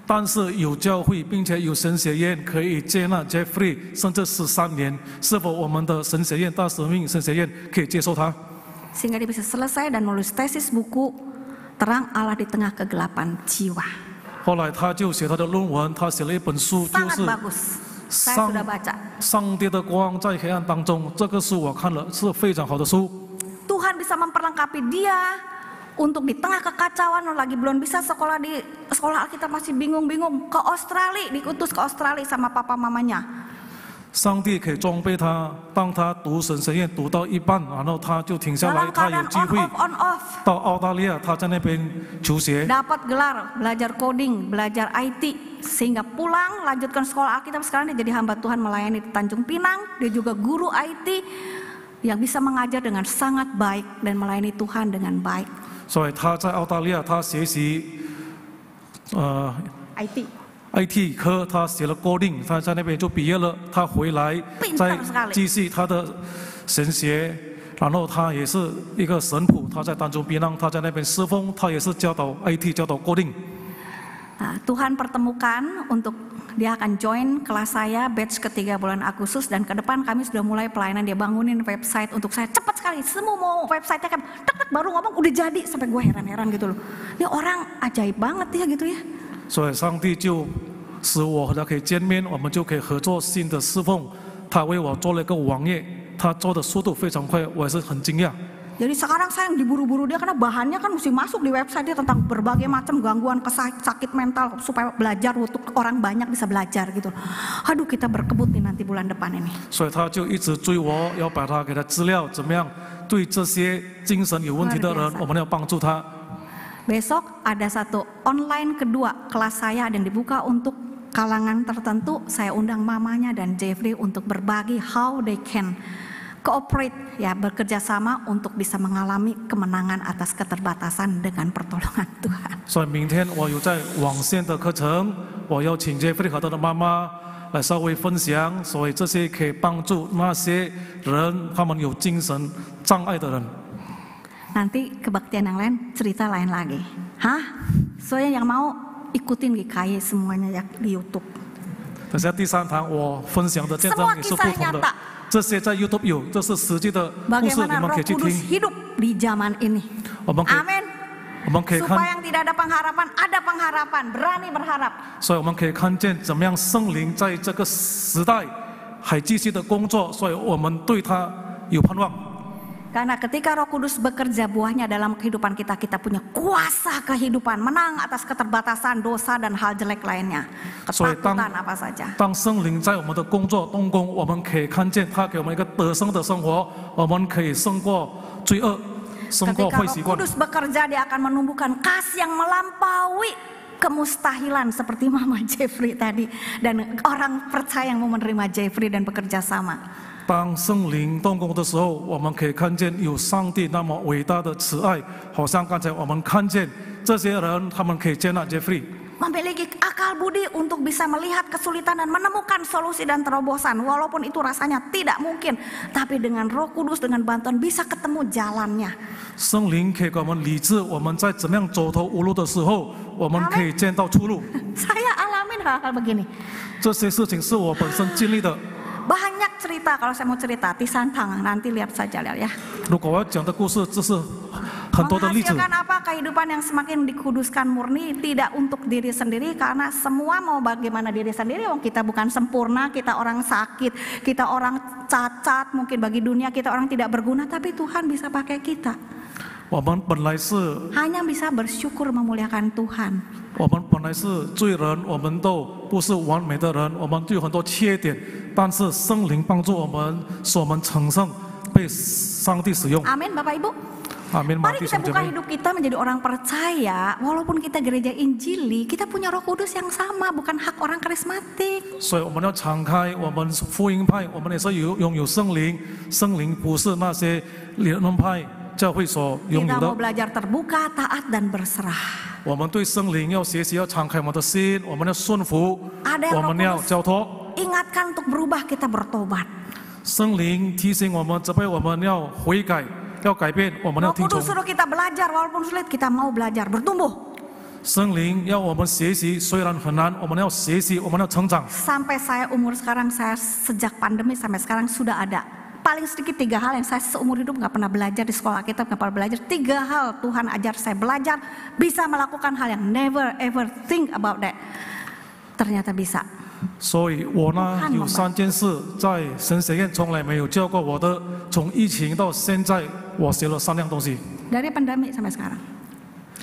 但是有教会，并且有神学院可以接纳 Jeffrey， 甚至13年，是否我们的神学院大使命神学院可以接受他？ Sehingga dia bisa selesai dan menulis tesis buku Terang Allah di Tengah Kegelapan Jiwa. 后来他就写他的论文，他写了一本书，就 Sangat 是 bagus. Saya sudah baca. 上帝的光在黑暗当中。这个书我看了，是非常好的书。 Tuhan bisa memperlengkapi dia untuk di tengah kekacauan, lagi belum bisa sekolah di sekolah Alkitab masih bingung-bingung, ke Australia, diutus ke Australia sama papa mamanya. 上帝可以装备他，当他读神学院读到一半，然后他就停下来， dalam 他有 keadaan 机 on 会 off on off, 到澳大利亚，他在那边求学， dapat gelar belajar coding, belajar IT, sehingga pulang lanjutkan sekolah Alkitab. Sekarang dia jadi hamba Tuhan melayani di Tanjung Pinang. Dia juga guru IT yang bisa mengajar dengan sangat baik dan melayani Tuhan dengan baik. 所以他在澳大利亚，他学习IT IT 科，他学了 coding， 他在那边就毕业了。他回来再继续他的神学，然后他也是一个神父，他在丹中槟榔，他在那边侍奉，他也是教导 IT， 教导 coding。 Tuhan pertemukan untuk dia akan join kelas saya batch ketiga bulan Agustus, dan ke depan kami sudah mulai pelayanan. Dia bangunin website untuk saya cepat sekali, semua mau website-nya kan tek baru ngomong udah jadi, sampai gue heran-heran gitu loh. Ini orang ajaib banget ya gitu ya. 所以上帝就使我和他可以见面，我们就可以合作新的侍奉。他为我做了一个网页，他做的速度非常快，我也是很惊讶。 Jadi sekarang saya yang diburu-buru dia karena bahannya kan mesti masuk di website dia tentang berbagai macam gangguan sakit mental supaya belajar untuk orang banyak bisa belajar gitu. Aduh, kita berkebut nih nanti bulan depan ini. 所以他就一直追我，要把他给他资料，怎么样对这些精神有问题的人，我们要帮助他。 Besok ada satu online kedua kelas saya dan dibuka untuk kalangan tertentu. Saya undang mamanya dan Jeffrey untuk berbagi how they can cooperate, ya, bekerja sama untuk bisa mengalami kemenangan atas keterbatasan dengan pertolongan Tuhan. 所以明天我有在网线的课程，我要请 Jeffrey 和他的妈妈来稍微分享，所以这些可以帮助那些人，他们有精神障碍的人。 Nanti kebaktian yang lain cerita lain lagi. Hah? Soalnya yang mau ikutin GKI semuanya ya di YouTube. 等下第三堂我分享的见证也是不同的，这些在 YouTube 有，这是实际的故事，你们可以去听。 hidup di zaman ini. Amin. 我们可以看， supaya yang tidak ada pengharapan ada pengharapan, berani berharap. 所以我们可以看见怎么样圣灵在这个时代还继续的工作，所以我们对他有盼望。 Karena ketika Roh Kudus bekerja, buahnya dalam kehidupan kita, kita punya kuasa kehidupan, menang atas keterbatasan, dosa dan hal jelek lainnya, ketakutan apa saja. 当圣灵在我们的工作动工，我们可以看见他给我们一个得胜的生活，我们可以胜过罪恶，胜过 Ketika 坏 Roh 习惯。 Kudus bekerja, dia akan menumbuhkan kasih yang melampaui kemustahilan seperti Mama Jeffrey tadi, dan orang percaya yang mau menerima Jeffrey dan bekerja sama. 当圣灵动工的时候，我们可以看见有上帝那么伟大的慈爱，好像刚才我们看见这些人，他们可以接纳 Jeffrey， memiliki akal budi untuk bisa melihat kesulitan dan menemukan solusi dan terobosan, walaupun itu rasanya tidak mungkin, tapi dengan Roh Kudus, dengan bantuan bisa ketemu jalannya. 圣灵可以给我们理智，我们在怎么样走投无路的时候，我们可以见到出路。 Saya alamin hal-hal begini. 这些事情是我本身经历的。 Banyak cerita, kalau saya mau cerita Tisantang, nanti lihat saja ya. 如果我要讲的故事，这是很多的例子。 Menghasilkan apa kehidupan yang semakin dikuduskan murni, tidak untuk diri sendiri, karena semua mau bagaimana diri sendiri. Wong kita bukan sempurna, kita orang sakit, kita orang cacat, mungkin bagi dunia kita orang tidak berguna, tapi Tuhan bisa pakai kita. 我们本来是 hanya bisa bersyukur memuliakan Tuhan. 我们本来是罪人，我们都不是完美的人，我们都有很多缺点，但是圣灵帮助我们，使我们成圣，被上帝使用。 Amin, Bapak Ibu. Amin. Mari kita buka hidup kita menjadi orang percaya, walaupun kita gereja Injili, kita punya Roh Kudus yang sama, bukan hak orang karismatik. 所以我们要敞开，我们是福音派，我们也是拥有圣灵，圣灵不是那些理论派教会所拥 Kita 有 mau 的。 belajar terbuka, taat dan berserah. 我们对圣灵要学习，要敞开我们的心，我们要顺服， Ada 我 yang 们 Roh 要 Kudus 交托。 ingatkan untuk berubah, kita bertobat. 圣灵提醒我们，责备我们要悔改，要改变，我们要 Roh 听从 Kudus。suruh kita belajar, walaupun sulit kita mau belajar, bertumbuh. 圣灵要我们学习，虽然很难，我们要学习，我们要成长。 Sampai saya umur sekarang, saya sejak pandemi sampai sekarang sudah ada paling sedikit 3 hal yang saya seumur hidup nggak pernah belajar di sekolah kita, nggak pernah belajar. 3 hal Tuhan ajar saya belajar, bisa melakukan hal yang never ever think about that. Ternyata bisa. 所以我呢有3件事在神学院从来没有教过我的，从疫情到现在，我学了3样东西。 Dari pandemi sampai sekarang.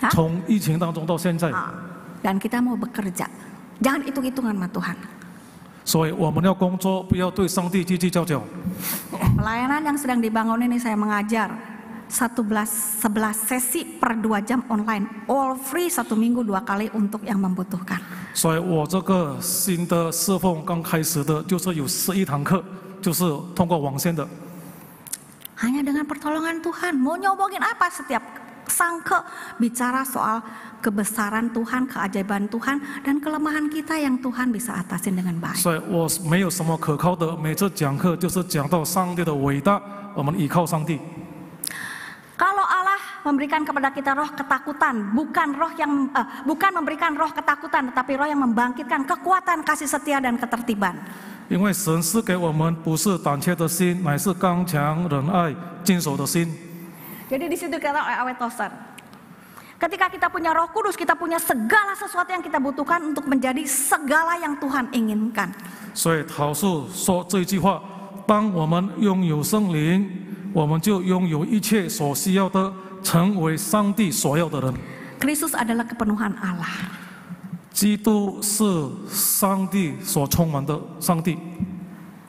Hah? 从疫情当中到现在， Dan kita mau bekerja. Jangan hitung-hitungan sama Tuhan. 所以我们要工作，不要对上帝叽叽叫叫。 Pelayanan yang sedang dibangun ini saya mengajar 11 sesi per 2 jam online, all free 1 minggu 2 kali untuk yang membutuhkan. 所以我这个新的侍奉刚开始的，就是有11堂课，就是通过网线的。 Hanya dengan pertolongan Tuhan. Mau nyobongin apa setiap sangke bicara soal kebesaran Tuhan, keajaiban Tuhan, dan kelemahan kita yang Tuhan bisa atasin dengan baik. 所以我没有什么可靠的，每次讲课就是讲到上帝的伟大，我们依靠上帝。 Kalau Allah memberikan kepada kita roh ketakutan, bukan memberikan roh ketakutan, tetapi roh yang membangkitkan kekuatan, kasih setia, dan ketertiban. 因为神赐给我们不是胆怯的心，乃是刚强、仁爱、坚守的心。 Jadi di situ kata awet tosan. Ketika kita punya Roh Kudus, kita punya segala sesuatu yang kita butuhkan untuk menjadi segala yang Tuhan inginkan. 所以陶树说这一句话：当我们拥有圣灵，我们就拥有一切所需要的，成为上帝所要的人。 Kristus adalah kepenuhan Allah. 基督是上帝所充满的上帝。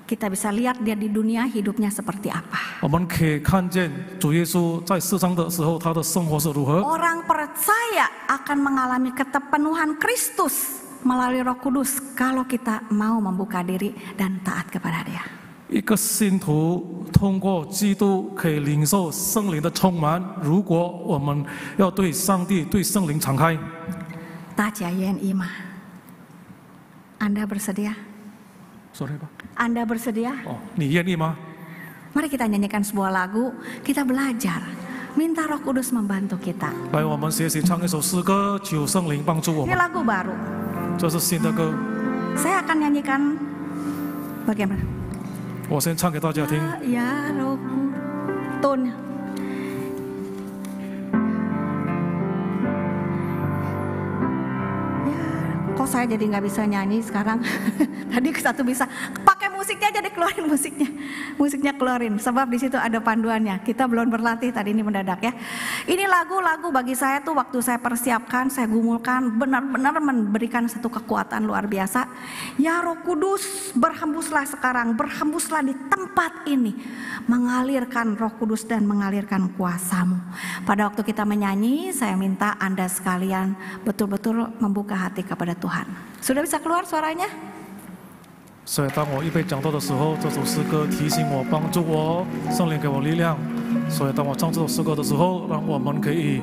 Kita bisa lihat dia di dunia hidupnya seperti apa. 我们可以看见主耶稣在世上的时候，他的生活是如何。 Orang percaya akan mengalami kepenuhan Kristus melalui Roh Kudus kalau kita mau membuka diri dan taat kepada Dia. 一个信徒通过基督可以领受圣灵的充满。如果我们要对上帝、对圣灵敞开， Tajayen Ima. Anda bersedia? Sorry, Pak. Anda bersedia? 哦，你愿意吗？ Mari kita nyanyikan sebuah lagu, kita belajar, minta Roh Kudus membantu kita. 来，我们学习唱一首诗歌，求圣灵帮助我 Ini 们。 lagu baru. 这是新的歌， Saya akan nyanyikan bagaimana? 我先唱给大家听。 Ya Roh Tone. Ya, kok saya jadi nggak bisa nyanyi sekarang? Tadi satu bisa. Pakai musiknya aja deh, keluarin musiknya. Musiknya keluarin, sebab di situ ada panduannya. Kita belum berlatih tadi, ini mendadak ya. Ini lagu-lagu bagi saya tuh waktu saya persiapkan, saya gumulkan, benar-benar memberikan satu kekuatan luar biasa. Ya Roh Kudus, berhembuslah sekarang, berhembuslah di tempat ini, mengalirkan Roh Kudus dan mengalirkan kuasa-Mu. Pada waktu kita menyanyi, saya minta Anda sekalian betul-betul membuka hati kepada Tuhan. Sudah bisa keluar suaranya? 所以当我预备讲道的时候，这首诗歌提醒我、帮助我，圣灵给我力量。所以当我唱这首诗歌的时候，让我们可以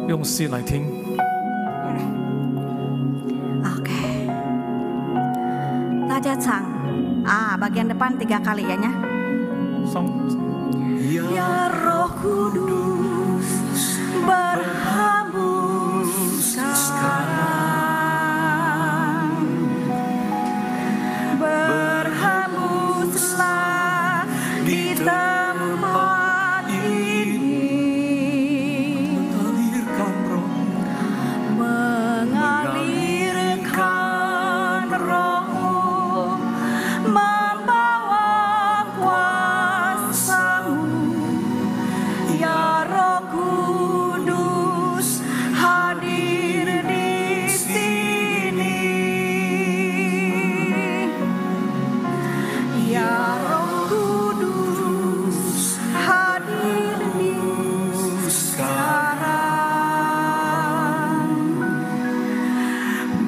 用心来听。 Oke. Taja Chang. Bagian depan 3 kali ya nya. 上 Ya Roh Kudus, berhembus sekarang. Berhembuslah di tempat ini, mengalirkan Roh-Mu, membawa kuasa-Mu. Ya Roh Kudus, hadir di sini. Ya Roh Kudus, hadir di sekarang.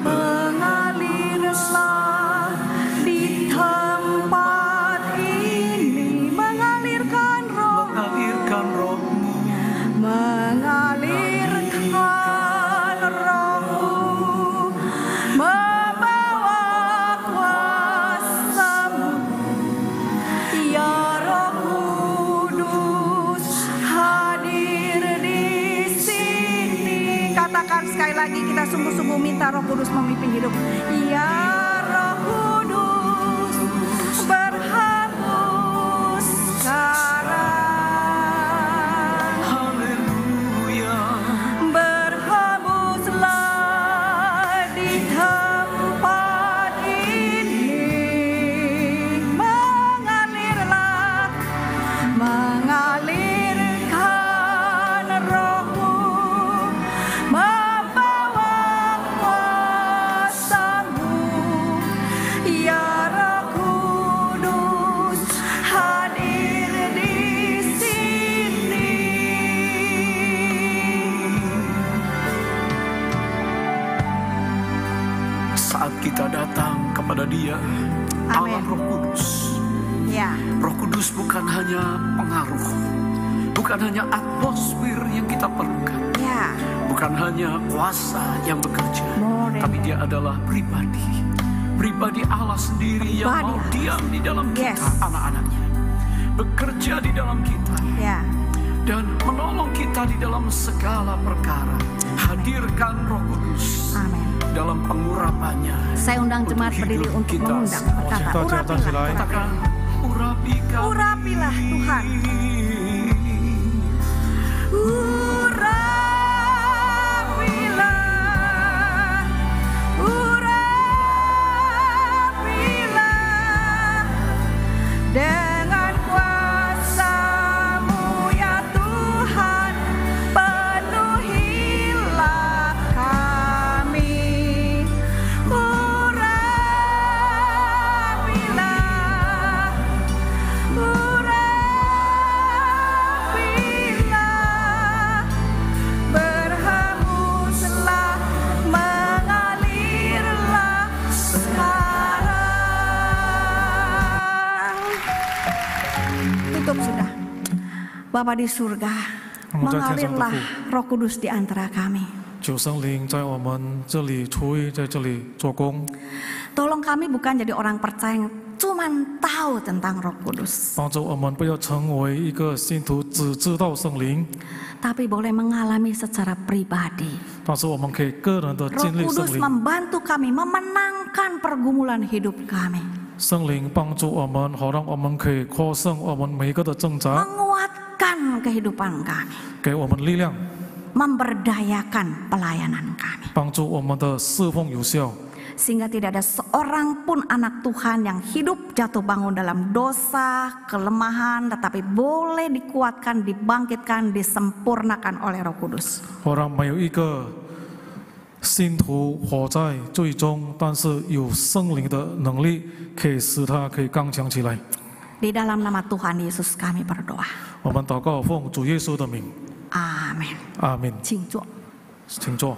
Mengalirlah di tempat ini, mengalirkan Roh, mengalirkan Roh, membawa kuasa-Mu. Ya Roh Kudus, hadir di sini. Katakan sekali lagi, kita sungguh-sungguh minta Roh Kudus memimpin hidup. Ya Roh Kudus, berhembus sekarang. Berhembuslah di tempat ini, mengalirkan Roh-Mu, membawa kuasa-Mu. kita datang kepada Dia, Allah Roh Kudus. Ya, Roh Kudus bukan hanya pengaruh, bukan hanya atmosfer yang kita perlukan, ya. bukan hanya kuasa yang bekerja, More. tapi Dia adalah pribadi Allah sendiri yang mau diam di dalam kita, anak-anaknya, bekerja di dalam kita, Ya. dan menolong kita di dalam segala perkara. Hadirkan Roh Kudus Amin. dalam pengurapannya. Saya undang untuk jemaat berdiri hidup untuk kita mengundang. semua. Berkata, urapilah. Katakan, urapi kami. Urapilah Tuhan. Dengan kuasa-Mu ya Tuhan, penuhilah kami. Urapilah, berhembuslah, mengalirlah sekarang. Tutup sudah. Bapa di surga, mengalirlah Roh Kudus di antara kami. 求圣灵在我们这里出于在这里做工， Tolong kami bukan jadi orang percaya yang cuman tahu tentang Roh Kudus, 帮助我们不要成为一个信徒只知道圣灵， tapi boleh mengalami secara pribadi. 但是我们可以个人的 Roh 经历圣 Kudus 灵。 membantu kami memenangkan pergumulan hidup kami, 圣灵帮助我们，好让我们可以获胜我们每一个的挣扎， menguatkan kehidupan kami, 给我们力量， memberdayakan pelayanan kami, 帮助我们的侍奉有效， sehingga tidak ada seorang pun anak Tuhan yang hidup jatuh bangun dalam dosa, kelemahan, tetapi boleh dikuatkan, dibangkitkan, disempurnakan oleh Roh Kudus. 好让没有一个信徒活在最终，但是有圣灵的能力，可以使他可以刚强起来。 Di dalam nama Tuhan Yesus kami berdoa. 我们祷告，奉主耶稣的名， Amin. 阿门。请坐。请坐。